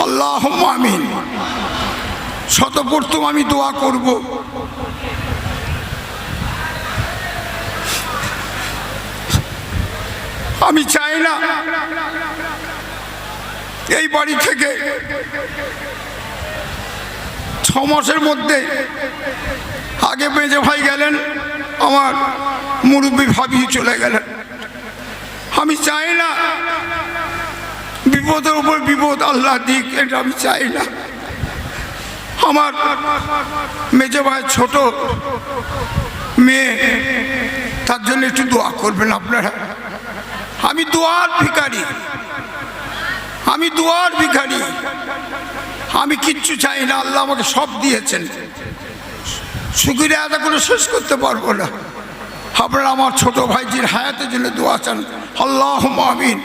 আল্লাহুম্মা আমিন। শতপ্রথম আমি দোয়া করব আমি চাই না এই বাড়ি থেকে 6 মাসের মধ্যে আগে মেজে ভাই গেলেন, আমার মুরব্বী ভাবি চলে গেলেন। আমি চাই না বিপদের উপর বিপদ আল্লাহ দিক, এটা আমি চাই না। আমার মেজে ভাই ছোট মেয়ে, তার জন্য একটু দোয়া করবেন আপনারা। আমি দোয়ার ভিখারি, আমি দোয়ার ভিখারি। আমি কিচ্ছু চাই না, আল্লাহ আমাকে সব দিয়েছেন, শুকরিয়া আদা করে শেষ করতে পারবো না। আপনারা আমার ছোট ভাইজির হায়াতের জন্য দোয়া চান, আল্লাহুম্মা আমিন।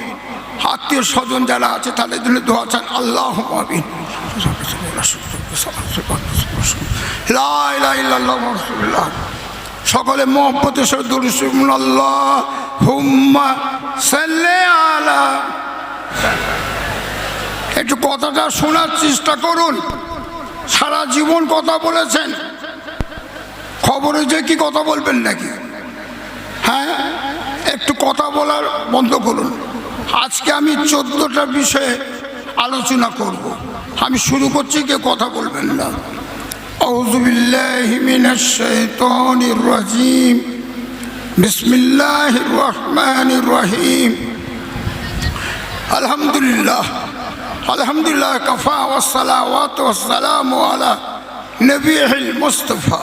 আত্মীয় স্বজন যারা আছে তাদের জন্য দোয়া চান, আল্লাহুম্মা আমিন। লা ইলাহা ইল্লাল্লাহু মুহাম্মাদুর রাসূলুল্লাহ। সকলে মহব্বতের সাথে দরুদ পড়ুন, আল্লাহুম্মা সাল্লি আলা। একটু কথাটা শোনার চেষ্টা করুন। সারা জীবন কথা বলেছেন, খবরে যে কি কথা বলবেন নাকি? হ্যাঁ, একটু কথা বলার বন্ধ করুন। আজকে আমি 14টা বিষয়ে আলোচনা করব। আমি শুরু করছি, কেউ কথা বলবেন না। আউযু বিল্লাহি মিনাশ শাইতানির রাজীম। বিসমিল্লাহির রহমানির রহিম। আলহামদুলিল্লাহ আলহামদুলিল্লাহ কাফা ওয়াসসালাওয়াতু ওয়াসসালামু আলা নবিয়িল মুস্তাফা।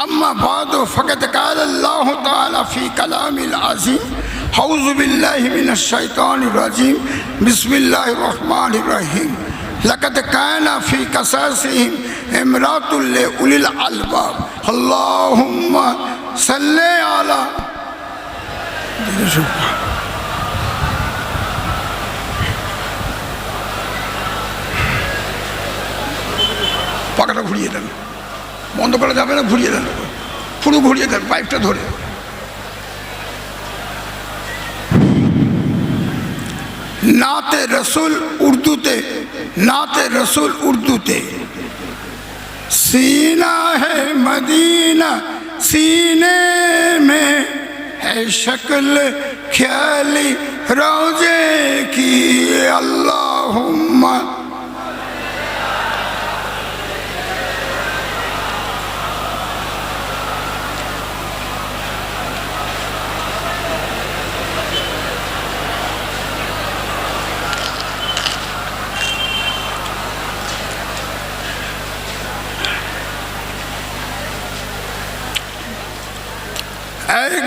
أما بعد فقد قال الله تعالى في كلام العظيم أعوذ بالله من الشيطان الرجيم بسم الله الرحمن الرحيم لقد كان في قصصهم عبرة لأولي الألباب اللهم صل على পাকাটা ঘুরিয়ে দেন, বন্ধ করা যাবে না, ঘুরিয়ে দেন, পুরো ঘুরিয়ে দেন পাইপটা ধরে। নাতে রসুল উর্দুতে, নাতে রসুল উর্দুতে। सीना है मदीना सीने में है शक्ल ख्याली रोजे की अल्लाहुम्मा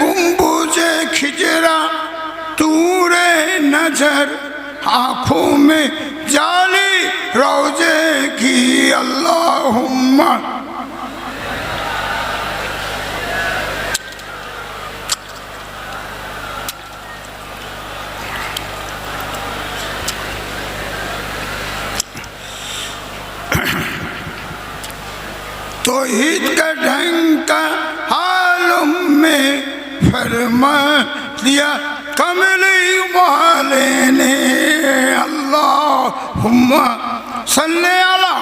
गुम्बुजे खिजरा तूरे नजर आँखों में जाली रोजे की अल्लाहुम्मा तौहीद का ढंका आलम में फरमा दिया कमली वाले ने अल्लाहुम्मा सल्ले अला।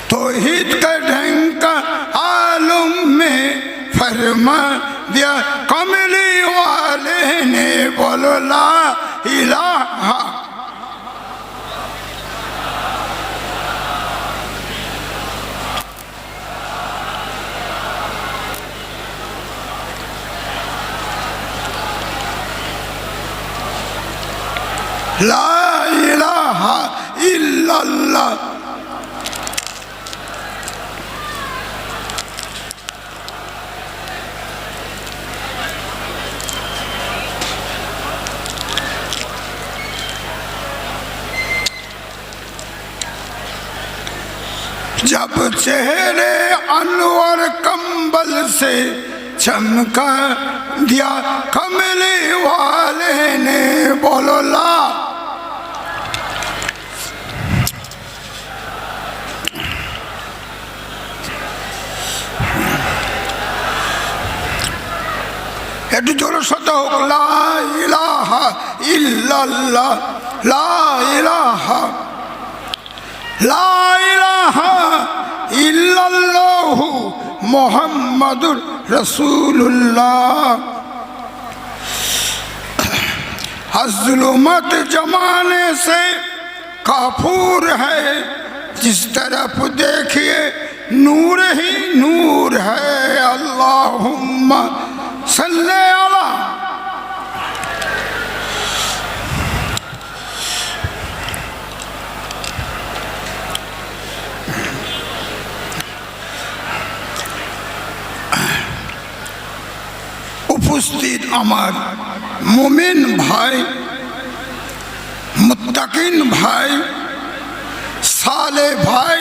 तौहीद का ढंका आलम में फरमा दिया कमली वाले ने बोलो ला इलाहा। ला इलाहा इल्लल्लाह। जब चेहरे अनवर कंबल से चमका दिया कमली वाले ने बोलो ला। একটু জোরে শত হোক, লা ইলাহা ইল্লাল্লাহ, লা ইলাহা, লা ইলাহা ইল্লাল্লাহু মুহাম্মাদুর রাসূলুল্লাহ। ज़ुल्मत जमाने से काफूर है, जिस तरफ देखिए नूर ही नूर है। अल्लाहुम्मा सल्ले अला। उपस्थित আমার মুমিন ভাই, মুত্তাকিন ভাই, সালে ভাই,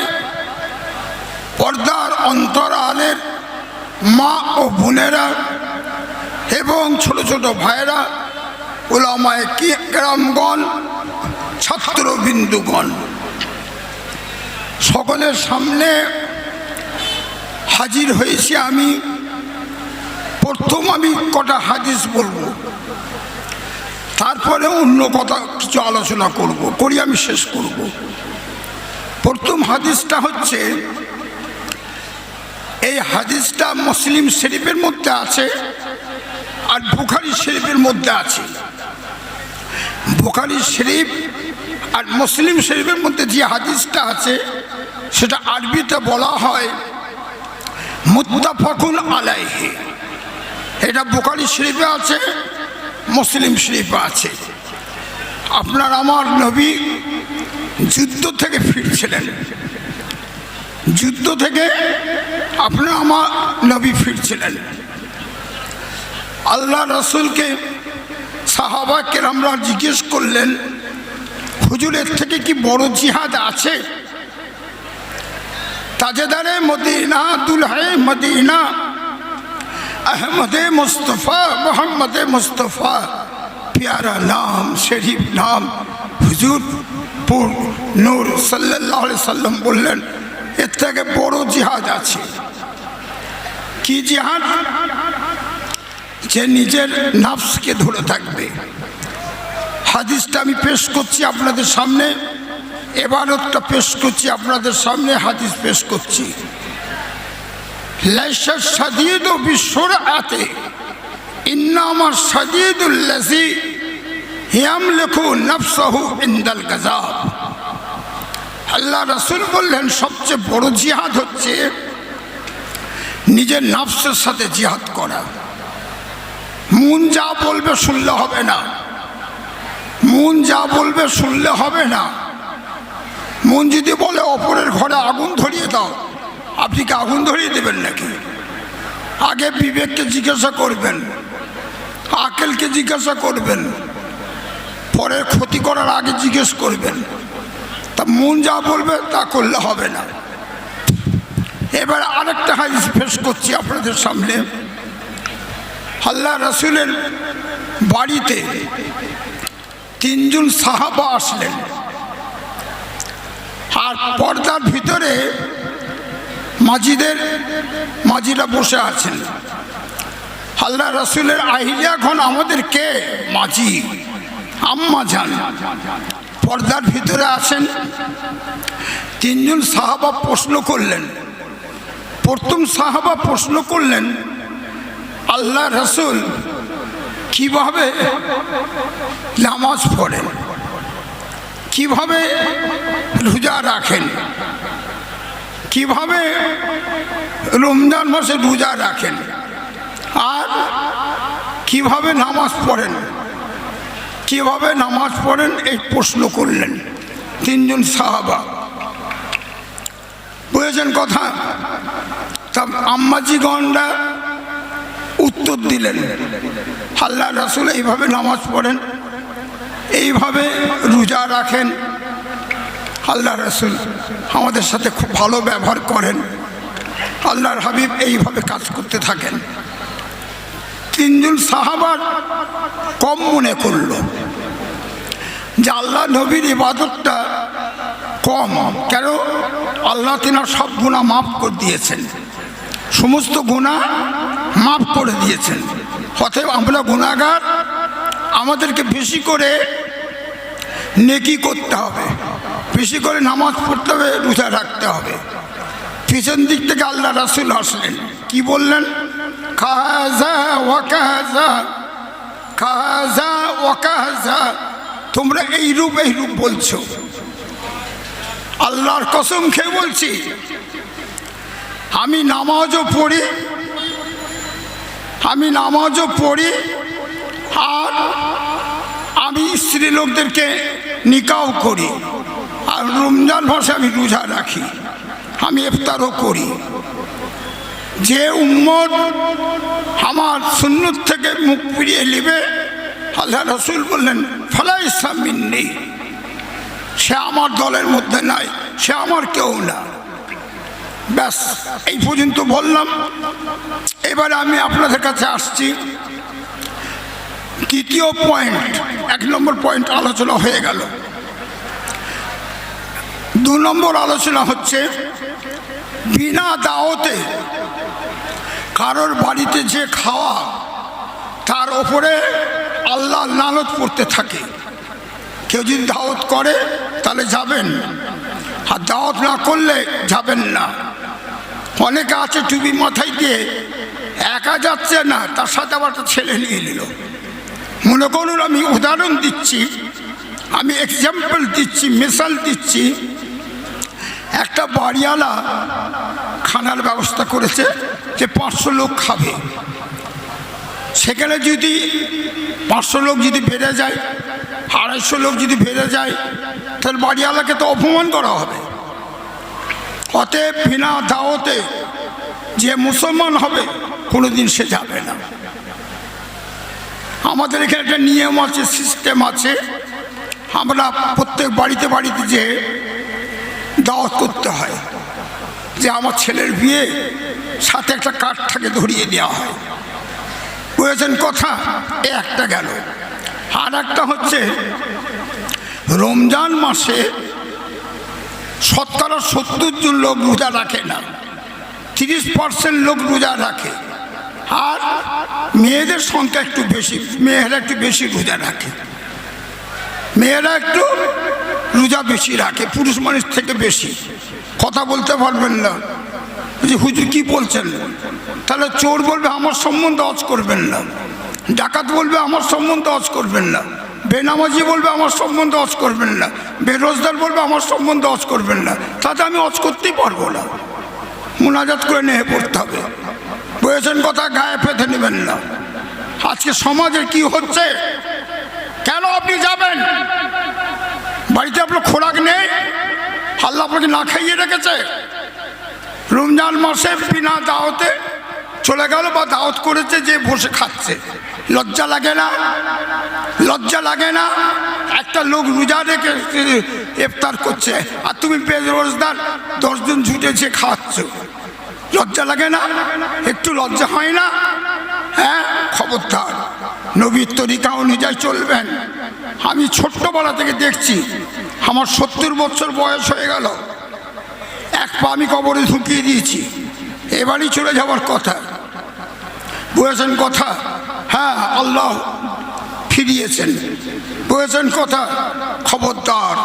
পর্দার অন্তরালের মা ও বোনেরা এবং ছোট ছোট ভাইরা, উলামায়ে কিরামগণ, ছাত্রবিন্দুগণ, সকলের সামনে হাজির হয়েছি আমি। প্রথম আমি কটা হাদিস বলবো, তারপরে অন্য কথা কিছু আলোচনা করি আমি শেষ করব। প্রথম হাদিসটা হচ্ছে, এই হাদিসটা মুসলিম শরীফের মধ্যে আছে আর বুখারী শরীফের মধ্যে আছে। বুখারী শরীফ আর মুসলিম শরীফের মধ্যে যে হাদিসটা আছে সেটা আরবিতে বলা হয় মুত্তাফাকুন আলাইহি। এটা বুখারী শরীফে আছে, মুসলিম শরীফে আছে। আপনার আমার নবী যুদ্ধ থেকে ফিরছিলেন, যুদ্ধ থেকে আপনার আমার নবী ফিরছিলেন। আল্লাহ রসুলকে সাহাবা কেরামরা জিজ্ঞেস করলেন, হুজুরের থেকে কি বড় জিহাদ আছে? তাজেদারে মদিনা, দুলহে মদিনা, अहमद मुस्तफ़ा, मोहम्मद मुस्तफ़ा, प्यारा नाम, शरीफ नाम, हुजूर पुर नूर सल्लल्लाहु अलैहि वसल्लम बोलें, एर थेके बड़ो जिहाद आछे। कि जिहाद? जे निजेर नफ्सके धरे थाकबे। हादिसटा आमि पेश करछि आपनादेर सामने, इबारतटा पेश करछि आपनादेर सामने, हादिस पेश करछि। लैसा शदीद बिसुरअते इन्नमा शदीदुल्लज़ी यामलिकु नफ्सहु इंदल गज़ाब। আল্লাহ রাসূল বললেন, সবচেয়ে বড় জিহাদ হচ্ছে নিজের নফসের সাথে জিহাদ করা। মন যা বলবে শুনলে হবে না, মন যা বলবে শুনলে হবে না। মন যদি বলে অপরের ঘরে আগুন ধরিয়ে দাও, আপনি কি আগুন ধরিয়ে দেবেন নাকি? আগে বিবেককে জিজ্ঞাসা করবেন, আকেলকে জিজ্ঞাসা করবেন, পরের ক্ষতি করার আগে জিজ্ঞেস করবেন। তা মন যা বলবে তা করলে হবে না। এবার আরেকটা হাদিস পেশ করছি আপনাদের সামনে। আল্লাহ রাসূলের বাড়িতে তিনজন সাহাবা আসলেন, আর পর্দার ভিতরে মাজিরা বসে আছেন। আল্লাহ রাসূলের আহিলিয়াগণ আমাদের কে? মাজি, আম্মা জান পর্দার ভিতরে আছেন। তিনজন সাহাবা প্রশ্ন করলেন। প্রথম সাহাবা প্রশ্ন করলেন, আল্লাহ রাসূল কিভাবে নামাজ পড়েন, কিভাবে রোজা রাখেন, কিভাবে রমজান মাসে রোজা রাখেন, আর কিভাবে নামাজ পড়েন, কিভাবে নামাজ পড়েন, এই প্রশ্ন করলেন তিনজন সাহাবা। বুঝেছেন কথা? তা আম্মাজিগণরা উত্তর দিলেন, আল্লাহ রাসূল এইভাবে নামাজ পড়েন, এইভাবে রোজা রাখেন। আল্লাহ রাসূল আমাদের সাথে খুব ভালো ব্যবহার করেন, আল্লাহর হাবিব এইভাবে কাজ করতে থাকেন। তিনজন সাহাবার কম মনে করল যে আল্লাহ নবীর ইবাদতটা কম। কেন? আল্লাহ তিনার সব গুনাহ মাফ করে দিয়েছেন, সমস্ত গুনাহ মাফ করে দিয়েছেন। অতএব আমরা গুনাহগার, আমাদেরকে বেশি করে নেকি করতে হবে, বেশি করে নামাজ পড়তে হবে, রোজা রাখতে হবে। পিছন দিক থেকে আল্লাহ রাসূল আসলেন, কি বললেন? কাজা ওয়া কাজা, কাজা ওয়া কাজা, তোমরা এই রূপ বলছো। আল্লাহর কসম খেয়ে বলছি, আমি নামাজও পড়ি, আর আমি স্ত্রী লোকদেরকে নিকাহ করি, আর রমজান মাসে আমি রোজা রাখি, আমি ইফতারও করি। যে উম্মত আমার সুন্নত থেকে মুখ ফিরিয়ে নেবে, আল্লাহ রাসূল বললেন ফালাইসা মিন্নি, সে আমার দলের মধ্যে নাই, সে আমার কেউ না। ব্যাস, এই পর্যন্ত বললাম। এবারে আমি আপনাদের কাছে আসছি দ্বিতীয় পয়েন্ট। 1 নম্বর পয়েন্ট আলোচনা হয়ে গেল। 2 নম্বর আলোচনা হচ্ছে বিনা দাওয়াতে কারোর বাড়িতে যে খাওয়া, তার ওপরে আল্লাহ লানত পড়তে থাকে। কেউ যদি দাওয়াত করে তাহলে যাবেন, আর দাওয়াত না করলে যাবেন না। অনেকে আছে টুপি মাথায় দিয়ে একা যাচ্ছে না, তার সাথে আবার একটা ছেলে নিয়ে নিল। মনে করুন, আমি উদাহরণ দিচ্ছি, আমি এক্সাম্পল দিচ্ছি, মিসাল দিচ্ছি। একটা বাড়িওয়ালা খানার ব্যবস্থা করেছে যে 500 লোক খাবে। সেখানে যদি 500 লোক যদি বেড়ে যায়, 250 লোক যদি বেড়ে যায়, তাহলে বাড়িওয়ালাকে তো অপমান করা হবে। অতএব বিনা দাওয়াতে যে মুসলমান হবে কোনোদিন সে যাবে না। আমাদের এখানে একটা নিয়ম আছে, সিস্টেম আছে। আমরা প্রত্যেক বাড়িতে যে দাওয়াত করতে হয়, যে আমার ছেলের বিয়ে, সাথে একটা কার্ডটাকে ধরিয়ে দেওয়া হয়। বুঝেছেন কথা? একটা গেল। আর একটা হচ্ছে রমজান মাসে 70% জন লোক রোজা রাখে না, 30% লোক রোজা রাখে। আর মেয়েদের সংখ্যা একটু বেশি, মেয়েরা একটু বেশি রোজা রাখে, মেয়েরা একটু রোজা বেশি রাখে পুরুষ মানুষ থেকে বেশি। কথা বলতে পারবেন না যে হুজুর কি বলছেন? তাহলে চোর বলবে আমার সম্বন্ধে আওয়াজ করবেন না, ডাকাত বলবে আমার সম্বন্ধে আওয়াজ করবেন না, বেনামাজি বলবে আমার সম্বন্ধে আওয়াজ করবেন না, বেরোজগার বলবে আমার সম্বন্ধে আওয়াজ করবেন না। তাতে আমি আওয়াজ করতেই পারবো না, মুনাজাত করে নিয়ে পড়তে হবে। বুঝেছেন কথা? গায়ে পেতে নেবেন না। আজকে সমাজে কি হচ্ছে? কেন আপনি যাবেন? বাড়িতে আপনার খোরাক নেই, আল্লাহ আপনাকে না খাইয়ে রেখেছে। রমজান মাসে বিনা দাওয়াতে চলে গেল, বা দাওয়াত করেছে যে বসে খাচ্ছে। লজ্জা লাগে না? লজ্জা লাগে না? একটা লোক রোজা রেখে ইফতার করছে, আর তুমি বেরোজগার 10 জন ছুটেছে খাওয়াচ্ছ। লজ্জা লাগে না? একটু লজ্জা হয় না? হ্যাঁ, খবরদার, নবীর তরিকা অনুযায়ী চলবেন। আমি ছোট্টবেলা থেকে দেখছি, আমার 70 বছর বয়স হয়ে গেল, এক পা আমি কবরে ঢুকিয়ে দিয়েছি, এবারই চলে যাওয়ার কথা। বুঝেছেন কথা? হ্যাঁ, আল্লাহ ফিরিয়েছেন। বুঝেছেন কথা? খবরদার,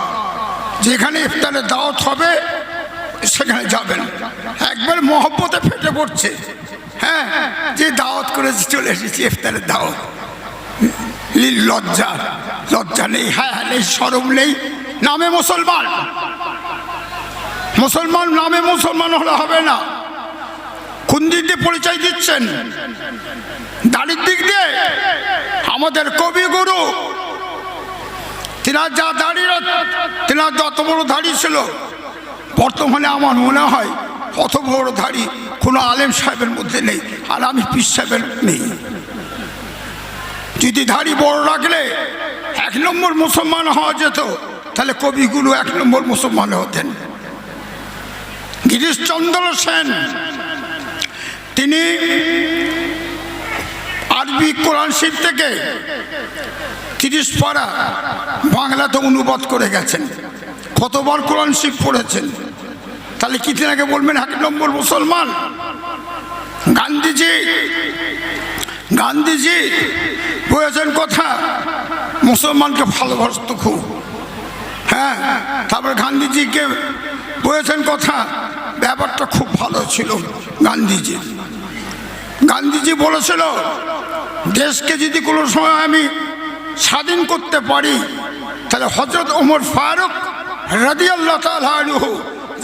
যেখানে ইফতারের দাওয়াত হবে সেখানে যাবেন। একবার মহব্বতে ফেটে পড়ছে, হ্যাঁ, যে দাওয়াত করেছি চলে এসেছি ইফতারের দাওয়াত। লজ্জা লজ্জা নেই, হ্যাঁ নেই, শরম নেই। নামে মুসলমান, মুসলমান নামে মুসলমান হলে হবে না। কোন দিক দিয়ে পরিচয় দিচ্ছেন? দাড়ির দিক দিয়ে? আমাদের কবিগুরু তিনার যা দাড়ি, তিনার যত বড় দাড়ি ছিল, বর্তমানে আমার মনে হয় অত বড় দাড়ি কোনো আলেম সাহেবের মধ্যে নেই, আর আমি পীর সাহেবের নেই। যদি দাড়ি বড় রাখলে 1 নম্বর মুসলমান হওয়া যেত, তাহলে কবিগুরু 1 নম্বর মুসলমান হতেন। গিরিশচন্দ্র সেন তিনি আরবি কোরআন শরীফ থেকে 30 পারা বাংলাতে অনুবাদ করে গেছেন। কতবার কোরআন শরীফ পড়েছেন? তাহলে কি তিনাকে বলবেন 1 নম্বর মুসলমান? গান্ধীজি গান্ধীজি বলেছেন কথা, মুসলমানকে ভালোবাসত খুব। হ্যাঁ, তারপরে গান্ধীজিকে বলেছেন কথা, ব্যাপারটা খুব ভালো ছিল গান্ধীজি। গান্ধীজি বলেছিল, দেশকে যদি কোনো সময় আমি স্বাধীন করতে পারি, তাহলে হযরত ওমর ফারুক রাদিয়াল্লাহু তাআলা আনহু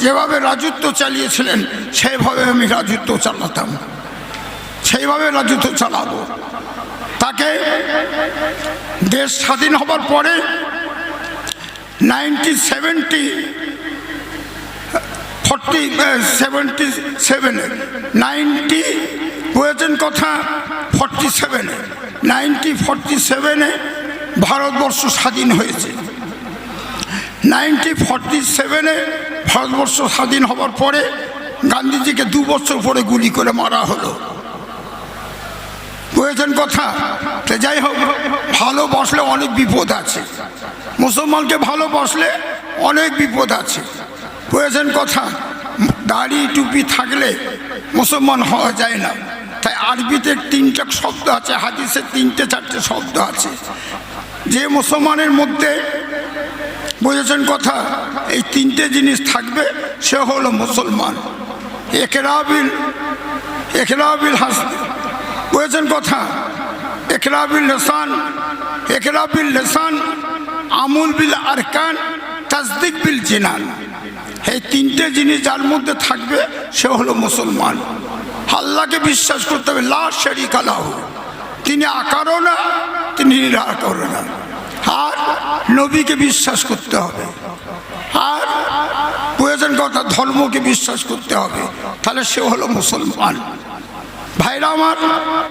যেভাবে রাজত্ব চালিয়েছিলেন সেইভাবে আমি রাজত্ব চালাতাম, সেইভাবে রাজত্ব চালাবো। তাকে দেশ স্বাধীন হবার পরে 1947 বলেছেন কথা 1947 ভারতবর্ষ স্বাধীন হয়েছে। 1947 ভারতবর্ষ স্বাধীন হবার পরে গান্ধীজিকে 2 বছর পরে গুলি করে মারা হলো। বুঝেছেন কথা? তো যাই হোক, ভালোবাসলে অনেক বিপদ আছে, মুসলমানকে ভালোবাসলে অনেক বিপদ আছে। বুঝেছেন কথা? দাড়ি টুপি থাকলে মুসলমান হওয়া যায় না। তাই আরবিতে 3টা শব্দ আছে, হাদিসে 3-4টে শব্দ আছে যে মুসলমানের মধ্যে, বুঝেছেন কথা, এই 3টে জিনিস থাকবে, সে হলো মুসলমান। একরাবিল হাসান, বুঝেছেন কথা, একরাবিল লিসান, আমুল বিল আরকান, তাসদিক বিল জিনান। এই 3টে জিনিস যার মধ্যে থাকবে সে হলো মুসলমান। আল্লাহকে বিশ্বাস করতে হবে, লা শারীকা লাহু, তিনি আকারও না, তিনি নিরাকারও না। আর নবীকে বিশ্বাস করতে হবে, আর বুঝেছেন কথা, ধর্মকে বিশ্বাস করতে হবে, তাহলে সে হলো মুসলমান। ভাইরা আমার,